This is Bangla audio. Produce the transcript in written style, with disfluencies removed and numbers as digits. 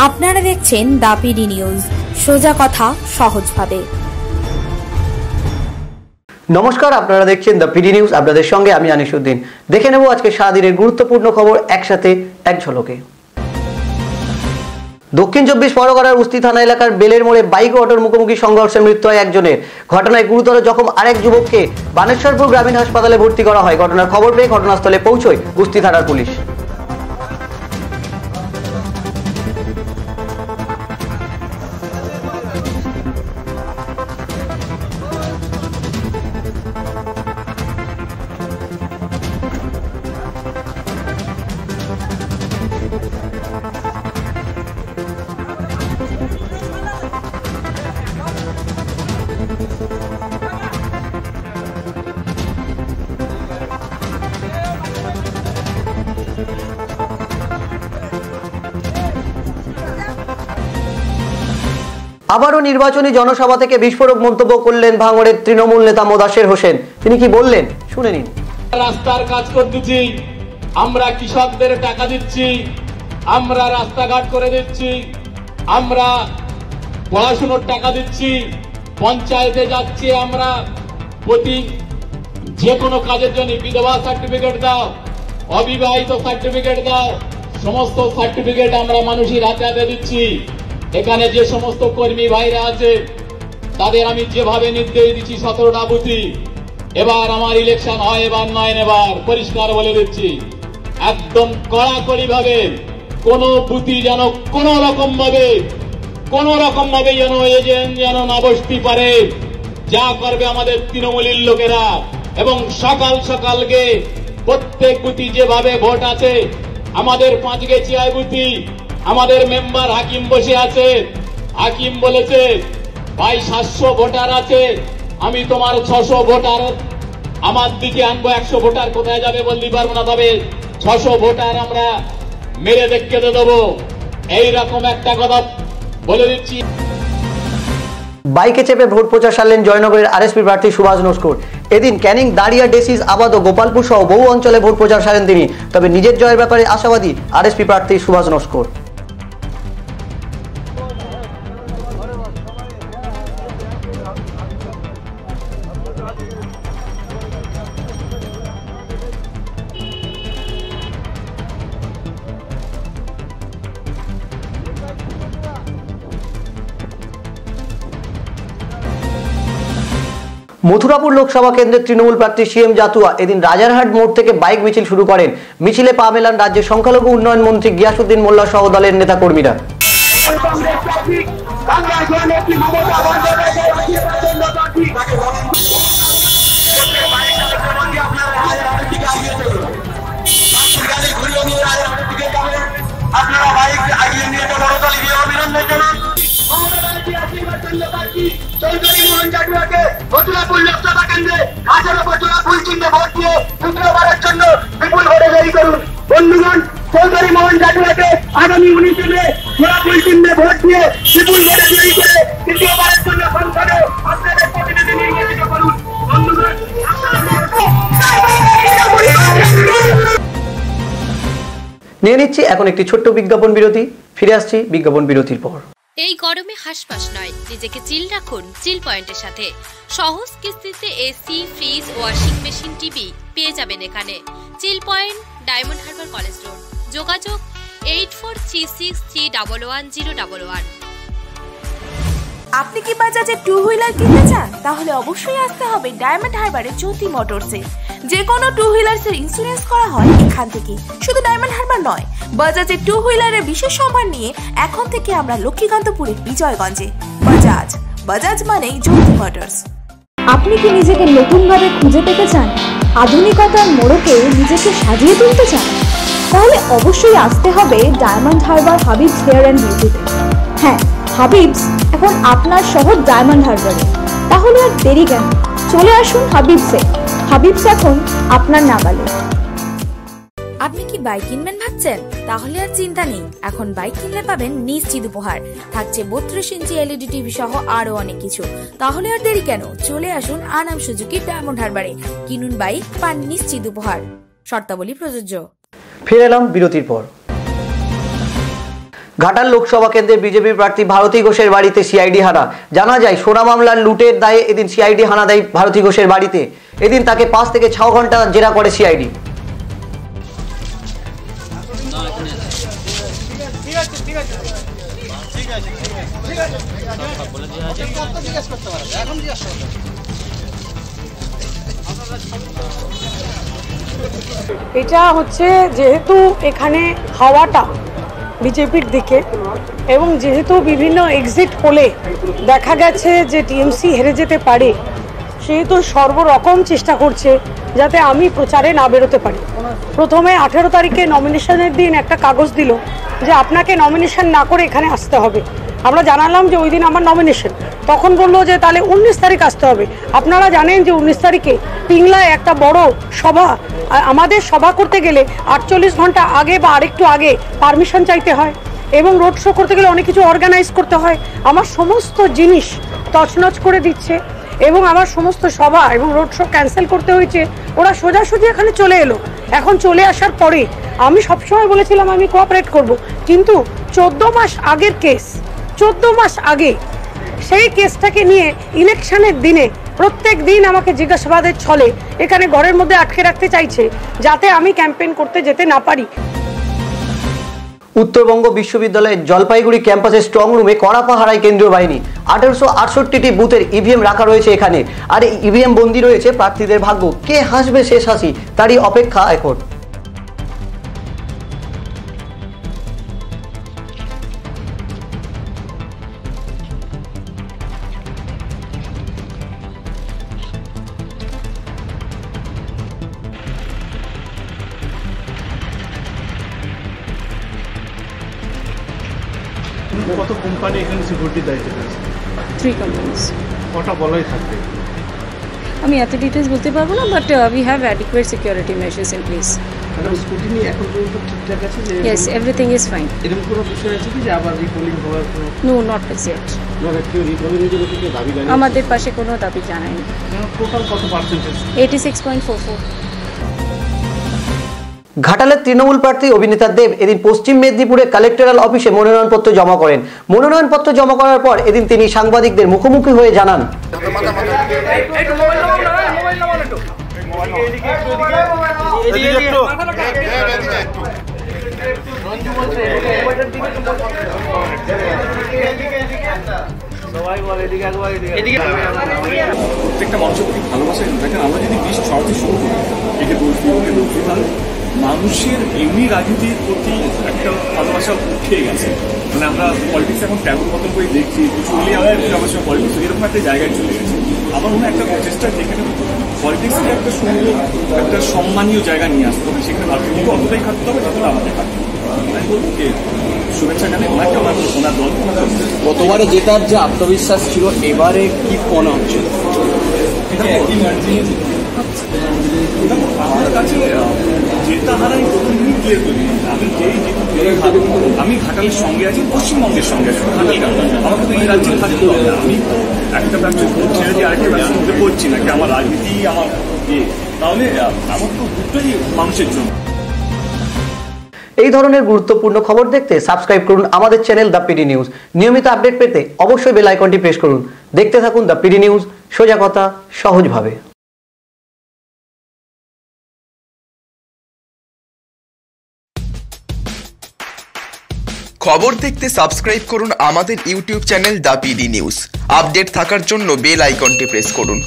আপনারা দেখছেন দ্য পিডি নিউজ, সোজা কথা সহজভাবে। নমস্কার, আপনারা দেখছেন দ্য পিডি নিউজ। আপনাদের সঙ্গে আমি আনিসুদ্দিন। দেখে নেব আজকে সারাদিনের গুরুত্বপূর্ণ খবর একসাথে এক ঝলকে। দক্ষিণ 24 পরগনার উস্তি থানা এলাকার বেলের মোড়ে বাইক ও অটোর মুখোমুখি সংঘর্ষে মৃত্যু হয় একজনের। ঘটনায় গুরুতর জখম আরেক যুবককে বানেশ্বরপুর গ্রামীণ হাসপাতালে ভর্তি করা হয়। ঘটনার খবর পেয়ে ঘটনাস্থলে পৌঁছয় উস্তি থানার পুলিশ। আবারও নির্বাচনী জনসভা থেকে বিস্ফোরক মন্তব্য করলেন ভাঙড়ের তৃণমূল নেতা মোদাশের হোসেন। তিনি কি বললেন শুনে নিন। রাস্তার কাজ করতেছি, আমরা কৃষকদের টাকা দিচ্ছি, আমরা রাস্তাঘাট করে দিচ্ছি, আমরা পড়াশোনার টাকা দিচ্ছি, পঞ্চায়েতে যাচ্ছি, আমরা প্রতি যে কোনো কাজের জন্য বিধবা সার্টিফিকেট দাও, অবিবাহিত সার্টিফিকেট দাও, সমস্ত সার্টিফিকেট আমরা মানুষের হাতে হাতে দিচ্ছি। এখানে যে সমস্ত কর্মী ভাইরা আছে তাদের আমি যেভাবে নির্দেশ দিচ্ছি 17টা বুথি, এবার আমার ইলেকশন হয়, এবার নয়, এবার পরিষ্কার বলে দিচ্ছি একদম কড়াকড়ি ভাবে কোন বুথি যেন কোন রকম ভাবে যেন এজেন্ট যেন না বসতে পারে। যা করবে আমাদের তৃণমূলের লোকেরা, এবং সকাল সকালকে প্রত্যেক বুথি যেভাবে ভোট আছে, আমাদের 5 গেছিয়ায় বুথি আমাদের মেম্বার হাকিম বসে আছে। হাকিম বলেছে ভাই 700 ভোটার আছে, আমি তোমার 600 ভোটার আমার দিকে আনবো। 100 ভোটার কোথায় যাবে বলতে পারবো না, তবে 600 ভোটার আমরা মেরে দেখতে দেবো। এইরকম একটা কথা বলে দিচ্ছি। বাইকে চেপে ভোট প্রচার সারলেন জয়নগরের আরএসপি প্রার্থী সুভাষ নস্কর। এদিন ক্যানিং, দাঁড়িয়া, ডেসিস, আবাদ ও গোপালপুর সহ বহু অঞ্চলে ভোট প্রচার সারেন তিনি। তবে নিজের জয়ের ব্যাপারে আশাবাদী আরএসপি প্রার্থী সুভাষ নস্কর। মথুরাপুর লোকসভা কেন্দ্রের তৃণমূল প্রার্থী সিএম জাতুয়া এদিন রাজারহাট মোড় থেকে বাইক মিছিল শুরু করেন। মিছিলে পা মেলান রাজ্যের সংখ্যালঘু উন্নয়ন মন্ত্রী গিয়াসউদ্দিন মোল্লা সহ দলের নেতা কর্মীরা। চৌধুরী মোহন জাটুয়াকে মথুরাপুর লোকসভা কেন্দ্রে 18 বছর ফুল চিহ্নে ভোট দিয়ে দ্বিতীয়বারের জন্য বিপুল ভোটে জয়ী করুন। বন্ধুগণ, চৌধুরী মোহন জাটুয়াকে আগামী 19 মে ফুল চিহ্নে ভোট দিয়ে বিপুল ভোটে জয়ী করে দ্বিতীয়বারের জন্য সংসদে আপনাদের প্রতিনিধি নির্বাচিত করুন। বন্ধুগণ, নিয়ে নিচ্ছি এখন একটি ছোট্ট বিজ্ঞাপন বিরতি। ফিরে আসছি বিজ্ঞাপন বিরতির পর। এই গরমে হাসপাস নয়, নিজেকে চিল রাখুন চিল পয়েন্টের সাথে। সহজ কিস্তিতে AC, fridge, washing machine, TV পেয়ে যাবেন এখানে। Chill point, Diamond Harbour college road. যোগাযোগ 8436311011। আপনি কি বাজাজে 2 হুইলার কিনতে চান? তাহলে অবশ্যই আসতে হবে ডায়মন্ড হারবারে জ্যোতি মোটরসে। যে কোনো 2 হুইলার্সের ইন্স্যুরেন্স করা হয় এখান থেকে। শুধু ডায়মন্ড হারবার নয়, বাজাজে 2 হুইলারের বিশেষ সম্মান নিয়ে এখন থেকে আমরা লক্ষ্মীকান্তপুরের বিজয়গঞ্জে। বাজাজ মানেই জ্যোতি মোটরস। আপনি কি নিজেকে নতুনভাবে খুঁজে পেতে চান? আধুনিকতার মোড়কে নিজেকে সাজিয়ে তুলতে চান? তাহলে অবশ্যই আসতে হবে ডায়মন্ড হারবার হাবিবস হেয়ার অ্যান্ড বিউটিতে। হ্যাঁ, হাবিবস এখন আপনার শহর ডায়মন্ড হারবারে। তাহলে আর দেরি কেন, চলে আসুন হাবিবসে। হাবিবস এখন আপনার নাগালে। আপনি কি বাইক কিনবেন ভাবছেন? তাহলে আর চিন্তা নেই, এখন বাইক কিনলে পাবেন নিশ্চিত উপহার। থাকছে 32 ইঞ্চি এলইডি টিভি সহ আরো অনেক কিছু। তাহলে আর দেরি কেন, চলে আসুন আনাম সুজুকি ডায়মন্ড হারবারে। কিনুন বাইক, পান নিশ্চিত উপহার। শর্তাবলী প্রযোজ্য। ফিরে এলাম বিরতির পর। ঘাটাল লোকসভা কেন্দ্রের বিজেপি প্রার্থী ভারতী ঘোষের বাড়িতে সিআইডি হানা। জানা যায় সোনা মামলার লুটের দায়ে এদিন সিআইডি হানা দেয় ভারতী ঘোষের বাড়িতে। এদিন তাকে 5 থেকে 6 ঘন্টা জেরা করে সিআইডি। এটা হচ্ছে যেহেতু এখানে হাওয়াটা বিজেপির দিকে এবং যেহেতু বিভিন্ন এক্সিট পোলে দেখা গেছে যে টিএমসি হেরে যেতে পারে, সেহেতু সর্বরকম চেষ্টা করছে যাতে আমি প্রচারে না বেরোতে পারি। প্রথমে 18 তারিখে নমিনেশনের দিন একটা কাগজ দিল যে আপনাকে নমিনেশন না করে এখানে আসতে হবে। আমরা জানালাম যে ওই দিন আমার নমিনেশন, তখন বললো যে তাহলে 19 তারিখ আসতে হবে। আপনারা জানেন যে 19 তারিখে পিংলায় একটা বড় সভা, আমাদের সভা করতে গেলে 48 ঘন্টা আগে বা আরেকটু আগে পারমিশন চাইতে হয় এবং রোড শো করতে গেলে অনেক কিছু অর্গানাইজ করতে হয়। আমার সমস্ত জিনিস তছনছ করে দিচ্ছে এবং আমার সমস্ত সভা এবং রোড শো ক্যান্সেল করতে হয়েছে। ওরা সোজাসুজি এখানে চলে এলো। এখন চলে আসার পরে আমি সবসময় বলেছিলাম আমি কোঅপারেট করব, কিন্তু 14 মাস আগের কেস, 14 মাস আগে সেই কেসটাকে নিয়ে ইলেকশনের দিনে প্রত্যেক দিন আমাকে জিজ্ঞাসাবাদের ছলে এখানে ঘরের মধ্যে আটকে রাখতে চাইছে যাতে আমি ক্যাম্পেইন করতে যেতে না পারি। উত্তরবঙ্গ বিশ্ববিদ্যালয়ের জলপাইগুড়ি ক্যাম্পাসের স্ট্রং রুমে কড়া পাহারায় কেন্দ্রীয় বাহিনী। 1868টি বুথের ইভিএম রাখা রয়েছে এখানে, আর এই ইভিএম বন্দী রয়েছে প্রার্থীদের ভাগ্য। কে হাসবে শেষ হাসি, তারই অপেক্ষা এখন। কত কোম্পানি এখানে সিকিউরিটির দায়িত্বে আছে? 3 companies. কটা বলাই থাকবে? আমি এত ডিটেলস বলতে পারবো না, but we have adequate security measures in place. কারণ স্কুটিনি এখন পর্যন্ত ঠিকঠাক আছে যে? Yes, everything is fine. এরকম কোনো বিষয় আছে কি যে আবার রিপোলিং হওয়ার কোনো? No, not as yet. কেউ রিপোলিংয়ের জন্য কেউ দাবি জানায়নি? আমাদের পাশে কোনো দাবি জানায়নি। টোটাল কত পার্সেন্টেজ? 86.44। ঘাটালের তৃণমূল প্রার্থী অভিনেতা দেব এদিন পশ্চিম মেদিনীপুরে কালেক্টরাল অফিসে মনোনয়নপত্র জমা করেন। মনোনয়নপত্র জমা করার পর এদিন তিনি সাংবাদিকদের মুখোমুখি হয়ে জানান, প্রত্যেকটা মানুষের প্রতি ভালোবাসা। দেখেন, আমরা যদি বেশ সহজে শুরু করি একে বলছি তাহলে মানুষের এমনি রাজনীতির প্রতি একটা ভালোবাসা উঠে গেছে। মানে আমরা পলিটিক্স এখন তেমন মতন করে দেখছি, চলে আমার সবার পলিটিক্স এরকম একটা জায়গায় চলে গেছে। আমার মনে হয় একটা প্রচেষ্টা যেখানে পলিটিক্সকে একটা সুন্দর একটা সম্মানীয় জায়গা নিয়ে আসতে হবে, সেখানে রাজনীতিকে অতটাই খাটতে হবে যতটা আমাদের খাটতে হবে। আমি বলবো যে শুভেচ্ছা জানাই ওনাকে, ওনার দল। গতবারে জেতার যে আত্মবিশ্বাস ছিল, এবারে কি মনে হচ্ছে? আমার কাছে জেতা হারাই প্রথমদিনই ক্লিয়ার করি। আমি যেই আমি ঘাটালের সঙ্গে আছি, পশ্চিমবঙ্গের সঙ্গে আছি। আমাকে তো এই রাজ্যে থাকতে হবে। আমি তো একটা ব্যবসা ছেড়ে দিয়ে আরেকটা ব্যবসার মধ্যে পড়ছি নাকি আমার রাজনীতি আমার তাহলে আমার তো দুটোই মানুষের জন্য। এই ধরনের গুরুত্বপূর্ণ খবর দেখতে সাবস্ক্রাইব করুন আমাদের চ্যানেল দ্য পিডি নিউজ। নিয়মিত আপডেট পেতে অবশ্যই বেল আইকনটি প্রেস করুন। দেখতে থাকুন দ্য পিডি নিউজ, সোজা কথা সহজভাবে। খবর দেখতে সাবস্ক্রাইব করুন আমাদের YouTube channel the PD news. Update থাকার জন্য বেল আইকনটি প্রেস করুন।